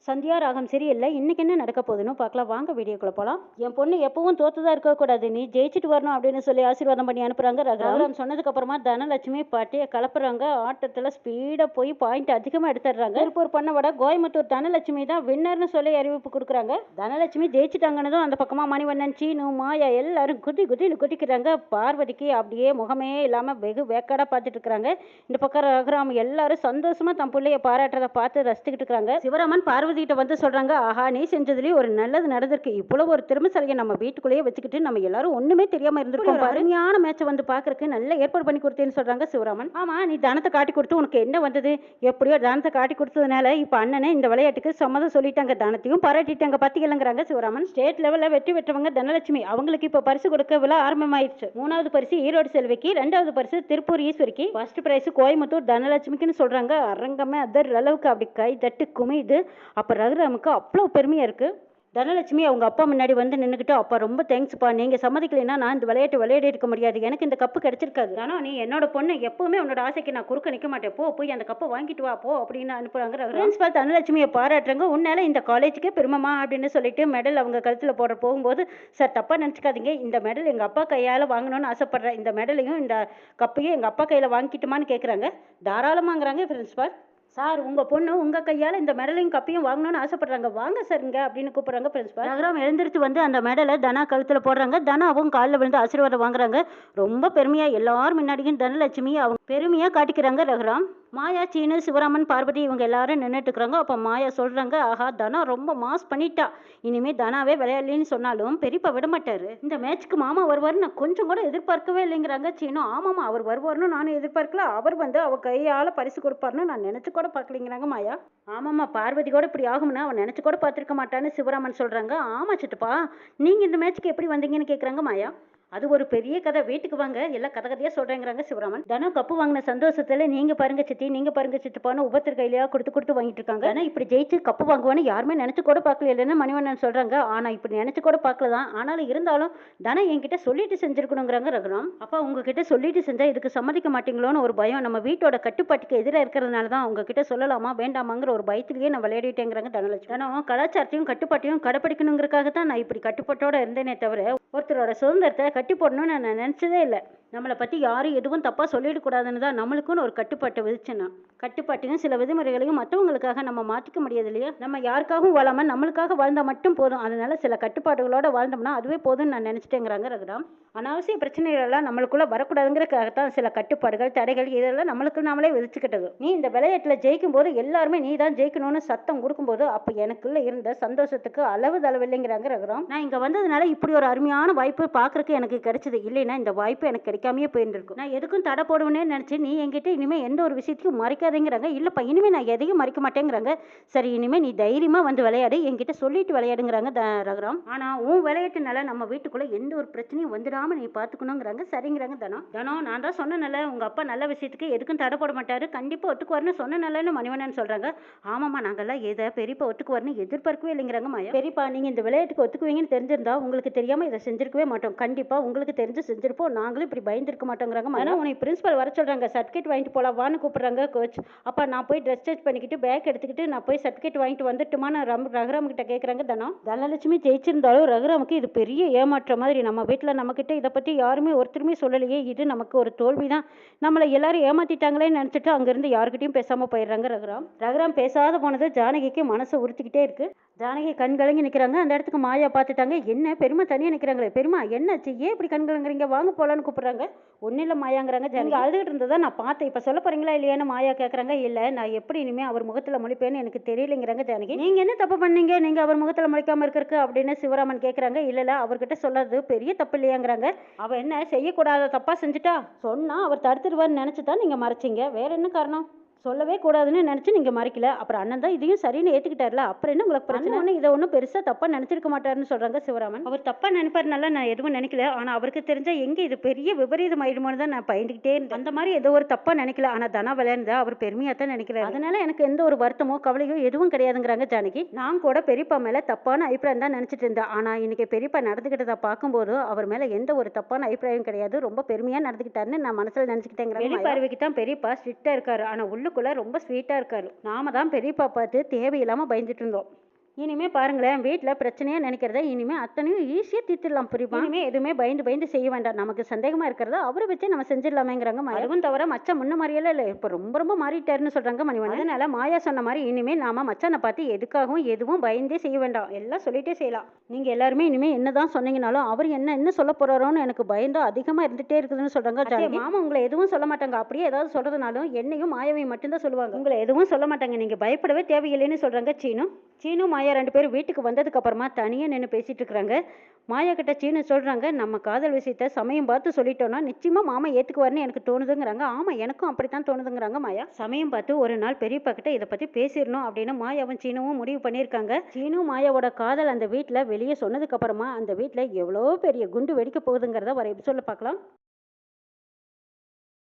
சந்தியா ராகம் சரியில்லை. இன்னைக்கு என்ன நடக்க போகுதுன்னு பார்க்கலாம். வாங்க வீடியோக்குள்ள போகலாம். என் பொண்ணு எப்பவும் தோத்துதான் இருக்கக்கூடாது, நீ ஜெயிச்சுட்டு வரணும் அப்படின்னு சொல்லி ஆசீர்வாதம் பண்ணி அனுப்புறாங்க ரகுராம். சொன்னதுக்கு அப்புறமா தனலட்சுமி பாட்டியை கலப்புறாங்க. ஆட்டத்தில் ஸ்பீடாக போய் பாயிண்ட் அதிகமாக எடுத்துடுறாங்க. திருப்பூர் பண்ண விட கோயம்புத்தூர் தனலட்சுமி தான் வின்னர்னு சொல்லி அறிவிப்பு கொடுக்குறாங்க. தனலட்சுமி ஜெயிச்சுட்டாங்கன்னதும் அந்த பக்கமாக மணிவண்ணன், சீனு, மாயா எல்லாரும் குதின்னு குதிக்கிறாங்க. பார்வதிக்கு அப்படியே முகமே இல்லாமல் வெகு வேக்காடாக பார்த்துட்டு இருக்கிறாங்க. இந்த பக்கம் ரகுராம் எல்லாரும் சந்தோஷமா தன் பிள்ளைய பாராட்டுறதை பார்த்து ரசிச்சுக்கிட்டு இருக்கிறாங்க. சிவராமன் பார்வதி கிட்ட வந்து சொல்றாங்க, ஆஹா நீ செஞ்சதுலயே ஒரு நல்லது நடந்திருக்கு. இவ்வளவு ஒரு திறமைசாலியை நம்ம வீட்டுக்குள்ளேயே வச்சுக்கிட்டு நம்ம எல்லாரும் ஒண்ணுமே தெரியாம இருந்திருக்கோம். அருமையான மேட்சை வந்து பாக்குறதுக்கு நல்ல ஏற்பாடு பண்ணி கொடுத்தேன்னு சொல்றாங்க சிவராமன். ஆமா நீ தானத்தை காட்டி கொடுத்து உனக்கு என்ன வந்தது? எப்படியோ தானத்தை காட்டி கொடுத்ததுனால இப்ப அண்ணனே இந்த விளையாட்டுக்கு சம்மதம் சொல்லிட்டாங்க. தானத்தையும் பாராட்டிட்டாங்க பாத்தீங்களாங்கிறாங்க சிவராமன். ஸ்டேட் லெவல்ல வெற்றி பெற்றவங்க தனலட்சுமி, அவங்களுக்கு இப்ப பரிசு கொடுக்க விழா ஆரம்பமாயிடுச்சு. 3வது பரிசு ஈரோடு செல்விக்கு, 2வது பரிசு திருப்பூர் ஈஸ்வரிக்கு, ஃபர்ஸ்ட் பிரைஸ் கோயம்புத்தூர் தனலட்சுமிக்குன்னு சொல்றாங்க. அரங்கமே அதர் அளவுக்கு அப்படி கை தட்டு குமியுது. அப்போ ரகுராமுக்கு அவ்வளோ பெருமையாக இருக்குது. தனலட்சுமி அவங்க அப்பா முன்னாடி வந்து நின்றுக்கிட்டு, அப்பா ரொம்ப தேங்க்ஸ்ப்பா, நீங்கள் சம்மதிக்கலைன்னா நான் இந்த விளையாட்டு விளையாடி இருக்க முடியாது, எனக்கு இந்த கப்பு கிடைச்சிருக்காது. ஆனால் நீ என்னோட பொண்ணு, எப்பவுமே உன்னோட ஆசைக்கு நான் குறுக்க நிற்க மாட்டேன், போய் அந்த கப்பை வாங்கிட்டு வா போ அப்படின்னு அனுப்புகிறாங்க. பிரின்சிபால் தனலட்சுமியை பாராட்டுறாங்க. உன்னால இந்த காலேஜுக்கே பெருமைமா அப்படின்னு சொல்லிட்டு மெடல் அவங்க கழுத்தில் போடுற போகும்போது, சார் தப்பாக நினச்சிக்காதீங்க, இந்த மெடல் எங்கள் அப்பா கையால் வாங்கணும்னு ஆசைப்பட்றேன், இந்த மெடலையும் இந்த கப்பையும் எங்கள் அப்பா கையில் வாங்கிட்டுமான்னு கேட்குறாங்க. தாராளமாகறாங்க பிரின்சிபால். சார் உங்க பொண்ணு உங்க கையால இந்த மெடலையும் கப்பையும் வாங்கணும்னு ஆசைப்படுறாங்க, வாங்க சார்ங்க அப்படின்னு கூப்பிடுறாங்க பிரின்சிபால். ரகுராம் எழுந்திரிச்சு வந்து அந்த மெடலை தனா கழுத்துல போடுறாங்க. தனாவும் காலில் விழுந்து ஆசீர்வாதம் வாங்குறாங்க. ரொம்ப பெருமையா எல்லாரும் முன்னாடியும் தனலட்சுமி அவங்க பெருமையா காட்டிக்கிறாங்க ரகுராம். மாயா, சீனு, சிவராமன், பார்வதி இவங்க எல்லாரும் நின்றுட்டு இருக்கிறாங்க. அப்போ மாயா சொல்றாங்க, ஆஹா தனா ரொம்ப மாஸ் பண்ணிட்டா, இனிமே தனாவே விளையாடலன்னு சொன்னாலும் பெரியப்பா விட மாட்டாரு, இந்த மேட்ச்க்கு மாமா வருவாருன்னு நான் கொஞ்சம் கூட எதிர்பார்க்கவே இல்லைங்கிறாங்க சீனு. ஆமாமா அவர் வருவார்னு நானும் எதிர்பார்க்கல, அவர் வந்து அவ கையால பரிசு கொடுப்பாருன்னு நான் நினைச்சு கூட பார்க்கலைங்கிறாங்க மாயா. ஆமாம்மா பார்வதி கூட இப்படி ஆகும்னா அவன் நினைச்சு கூட பார்த்துருக்க மாட்டான்னு சிவராமன் சொல்றாங்க. ஆமா சித்தப்பா, நீங்க இந்த மேட்ச்க்கு எப்படி வந்தீங்கன்னு கேட்குறாங்க மாயா. அது ஒரு பெரிய கதை, வீட்டுக்கு வாங்க எல்லாம் கதையா சொல்றேங்கிறாங்க சிவராமன். தனம் கப்பு வாங்கின சந்தோஷத்துல நீங்க பாருங்க சித்தி, நீங்க பாருங்க சித்தப்பான்னு ஒவ்வொருத்தர் கையிலயா கொடுத்து வாங்கிட்டு இருக்காங்க. ஆனா இப்படி ஜெயிச்சு கப்பு வாங்குவான்னு யாருமே நினைச்சு கூட பார்க்கல இல்லைன்னு மணிவண்ணன் சொல்றாங்க. ஆனா இப்படி நினைச்சு கூட பார்க்கலதான், ஆனாலும் இருந்தாலும் தனம் என்கிட்ட சொல்லிட்டு செஞ்சிருக்கணுங்கிறாங்க ரகுராம். அப்பா உங்ககிட்ட சொல்லிட்டு செஞ்சா இதுக்கு சம்மதிக்க மாட்டீங்களோன்னு ஒரு பயம், நம்ம வீட்டோட கட்டுப்பாட்டுக்கு எதிராக இருக்கிறதுனால தான் உங்ககிட்ட சொல்லலாமா வேண்டாமாங்கிற ஒரு பயத்திலேயே நான் விளையாடிட்டேங்கிறாங்க தனலட்சுமி. தனம் கலாச்சாரத்தையும் கட்டுப்பாட்டையும் கடைப்பிடிக்கணுங்கிறதுக்காக தான் நான் இப்படி கட்டுப்பாட்டோட இருந்தேனே தவிர ஒருத்தரோட சுதந்திரத்தை கட்டி போடணும்னு நான் நினச்சதே இல்லை. நம்மளை பற்றி யாரும் எதுவும் தப்பாக சொல்லிடக்கூடாதுன்னு தான் நம்மளுக்குன்னு ஒரு கட்டுப்பாட்டை விதிச்சேன்னா, கட்டுப்பாட்டையும் சில விதிமுறைகளையும் மற்றவங்களுக்காக நம்ம மாற்றிக்க முடியாது இல்லையா. நம்ம யாருக்காகவும் வாழாமல் நம்மளுக்காக வாழ்ந்தால் மட்டும் போதும், அதனால சில கட்டுப்பாடுகளோடு வாழ்ந்தோம்னா அதுவே போதும்னு நான் நினச்சிட்டேங்கிறாங்க ரகுராம். அனாவசிய பிரச்சனைகள் எல்லாம் நம்மளுக்குள்ள வரக்கூடாதுங்கிறதுக்காகத்தான் சில கட்டுப்பாடுகள் தடைகள் இதெல்லாம் நம்மளுக்கு நாமளே விதிச்சுக்கிட்டது. நீ இந்த விளையாட்டில் ஜெயிக்கும் போது எல்லாருமே நீ தான் ஜெயிக்கணும்னு சத்தம் கொடுக்கும்போது அப்போ எனக்குள்ள இருந்த சந்தோஷத்துக்கு அளவு தளவில்லைங்கிறாங்க ரகுராம். நான் இங்கே வந்ததுனால இப்படி ஒரு அருமையான வாய்ப்பு பார்க்கறதுக்கு எனக்கு கிடைச்சது, இல்லைன்னா இந்த வாய்ப்பு எனக்கு கிடைக்காமையே போயிருந்திருக்கும். நான் எதுக்கும் தடை போடுவேன்னு நினச்சி நீ என்கிட்ட இனிமேல் எந்த ஒரு விஷயத்தையும் மறைக்காதேங்கிறாங்க. இல்லைப்பா இனிமேல் நான் எதையும் மறைக்க மாட்டேங்கிறாங்க. சரி இனிமேல் நீ தைரியமாக வந்து விளையாடு, என்கிட்ட சொல்லிட்டு விளையாடுங்கிறாங்க ரகுராம். ஆனால் உன் விளையாட்டுனால நம்ம வீட்டுக்குள்ளே எந்த ஒரு பிரச்சனையும் வந்துடாமல் நீ பார்த்துக்கணுங்கிறாங்க. சரிங்கிறாங்க தனம் நான் தான் சொன்னேன்ல உங்கள் அப்பா நல்ல விஷயத்துக்கு எதுக்கும் தடை போட மாட்டாரு, கண்டிப்பாக ஒத்துக்குவார்னு சொன்னேன்லன்னு மணிவண்ணன் சொல்கிறாங்க. ஆமாம்மா நாங்கள்லாம் எதை பெரியப்பா ஒத்துக்குவார்னு எதிர்பார்க்கவே இல்லைங்கிறாங்க மாயா. பெரியப்பா நீங்கள் இந்த விளையாட்டுக்கு ஒத்துக்குவீங்கன்னு தெரிஞ்சிருந்தா உங்களுக்கு தெரியாமல் இதை செஞ்சிருக்கவே மாட்டோம், கண்டிப்பாக உங்களுக்கு தெரிஞ்சு செஞ்சிருப்போம், நாங்களும் இப்படி பயந்துருக்க மாட்டோங்கிறாங்க. ஆனால் உனக்கு பிரின்சிபல் வர சொல்கிறாங்க, சர்டிஃபிகேட் வாங்கிட்டு போகலாம் வான்னு கூப்பிட்றாங்க கோச். அப்போ நான் போய் ட்ரெஸ் சேஞ்ச் பண்ணிக்கிட்டு பேக் எடுத்துக்கிட்டு நான் போய் சர்டிஃபிகேட் வாங்கிட்டு வந்துட்டுமான்னு ரகுராம் கிட்ட கேட்குறாங்க தனம். தனலட்சுமி ஜெயிச்சிருந்தாலும் ரகுராமுக்கு இது பெரிய ஏமாற்ற மாதிரி, நம்ம வீட்டில் நம்மக்கிட்ட இதை பற்றி யாருமே ஒருத்தருமே சொல்லலையே, இது நமக்கு ஒரு தோல்வி தான், நம்மளை எல்லாரும் ஏமாத்திட்டாங்களேன்னு நினச்சிட்டு அங்கேருந்து யாருக்கிட்டையும் பேசாமல் போயிடுறாங்க ரகுராம் பேசாத போனது ஜானகிக்கு மனசை உறுத்திக்கிட்டே இருக்கு. ஜானகி கண் கலங்கி நிற்கிறாங்க. அந்த இடத்துக்கு மாயா பார்த்துட்டாங்க. என்ன பெருமா தனியாக நிற்கிறாங்களே, பெருமா என்னாச்சு ஏன் இப்படி கண் கலங்குறீங்க, வாங்க போகலான்னு கூப்பிட்றாங்க. ஒன்றும் இல்லை மாயாங்கிறாங்க. ஜானகி அழுதுகிட்டு இருந்ததா நான் பார்த்தேன், இப்போ சொல்ல போகிறீங்களா இல்லையான்னு மாயா கேட்குறாங்க. இல்லை நான் எப்படி இனிமேல் அவர் முகத்தில் முழிப்பேன்னு எனக்கு தெரியலைங்கிறாங்க ஜானகி. நீங்கள் என்ன தப்பு பண்ணீங்க, நீங்கள் அவர் முகத்தில் முழிக்காமல் இருக்கிறதுக்கு அப்படின்னு சிவராமன் கேட்குறாங்க. இல்லை அவர்கிட்ட சொல்லாது பெரிய தப்பு இல்லையாங்கிறாங்க. அவள் என்ன செய்யக்கூடாத தப்பாக செஞ்சுட்டா, சொன்னால் அவர் தடுத்துருவார்னு நினச்சி தான் நீங்கள் மறைச்சிங்க, வேற என்ன காரணம், சொல்லவே கூடாதுன்னு நினச்சி நீங்கள் மறைக்கல, அப்புறம் அண்ணன் தான் இதையும் சரின்னு ஏற்றுக்கிட்டார்ல, அப்புறம் என்ன உங்களுக்கு பிரச்சனை, ஒன்று இதை ஒன்றும் பெருசாக தப்பாக நினச்சிருக்க மாட்டாருன்னு சொல்கிறாங்க சிவராமன். அவர் தப்பாக நினைப்பாருனால நான் எதுவும் நினைக்கல, ஆனால் அவருக்கு தெரிஞ்சால் எங்கே இது பெரிய விபரீதம் ஆயிடுமோன்னு தான் நான் பயந்துக்கிட்டே இருந்தேன், அந்த மாதிரி ஏதோ ஒரு தப்பாக நினைக்கல, ஆனால் தனா விளையாண்டா அவர் பெருமையாக தான் நினைக்கிறார், அதனால எனக்கு எந்த ஒரு வருத்தமோ கவலையோ எதுவும் கிடையாதுங்கிறாங்க ஜானகி. நான் கூட பெரியப்பா மேலே தப்பான அபிப்பிராயம் தான் நினச்சிட்டு இருந்தேன், ஆனால் இன்னைக்கு பெரியப்பா நடந்துக்கிட்டதை பார்க்கும்போது அவர் மேலே எந்த ஒரு தப்பான அபிப்பிராயம் கிடையாது, ரொம்ப பெருமையாக நடந்துக்கிட்டாருன்னு நான் மனசில் நினச்சிக்கிட்டேங்கிறேன். வெளிப்பார்வைக்கு தான் பெரியப்பா ஸ்ட்ரிக்டாக இருக்காரு, ஆனால் உள்ளுக்குள்ளே ரொம்ப ஸ்வீட்டாக இருக்காரு, நாம தான் பெரியப்பா பார்த்து தேவையில்லாமல் பயந்துட்டு இருந்தோம். இனிமே பாருங்களேன், வீட்ல பிரச்சனையா நினைக்கிறத இனிமே அத்தனையும் ஈஸியா தீர்த்துடலாம் புரியுமா? இனிமே எதுவுமே பயந்து பயந்து செய்ய வேண்டாம். நமக்கு சந்தேகமா இருக்கிறத அவரை வச்சே நம்ம செஞ்சிடலாமேங்கிறாங்க மாயா. அதுவும் தவிர மச்சான் முன்ன மாதிரியெல்லாம் இல்லை, இப்போ ரொம்ப ரொம்ப மாறிட்டாருன்னு சொல்றாங்க மணிவண்ணன். அதனால மாயா சொன்ன மாதிரி இனிமே நாம மச்சானை பார்த்து எதுக்காகவும் எதுவும் பயந்தே செய்ய வேண்டாம், எல்லாம் சொல்லிட்டே செய்யலாம். நீங்க எல்லாருமே இனிமே என்னதான் சொன்னீங்கனாலும் அவர் என்ன சொல்ல போறாரோன்னு எனக்கு பயந்தா அதிகமா இருந்துட்டே இருக்குதுன்னு சொல்றாங்க ஜானகி. மாமா உங்களை எதுவும் சொல்ல மாட்டாங்க, அப்படியே ஏதாவது சொல்றதுனாலும் என்னையும் மாயாவையும் மட்டும்தான் சொல்லுவாங்க, உங்களை எதுவும் சொல்ல மாட்டாங்க, நீங்க பயப்படவே தேவையில்லைன்னு சொல்றாங்க சீனு மாயா 2 பேரும் வீட்டுக்கு வந்ததுக்கு அப்புறமா தனியா நின்று பேசிட்டு இருக்காங்க. மாயா கிட்ட சீனு சொல்றாங்க, நம்ம காதல் விஷயத்த சமயம் பார்த்து சொல்லிட்டோம்னா நிச்சயமா மாமா ஏத்துக்குவாருன்னு எனக்கு தோணுதுங்கிறாங்க. ஆமா எனக்கும் அப்படித்தான் தோணுதுங்கிறாங்க மாயா. சமயம் பார்த்து ஒரு நாள் பெரியப்பா கிட்ட இதை பத்தி பேசிடணும் அப்படின்னு மாயாவும் சீனுவும் முடிவு பண்ணியிருக்காங்க. சீனு மாயாவோட காதல் அந்த வீட்டுல வெளியே சொன்னதுக்கு அப்புறமா அந்த வீட்டுல எவ்வளோ பெரிய குண்டு வெடிக்க போகுதுங்கிறத வர எபிசோட்ல பார்க்கலாம்.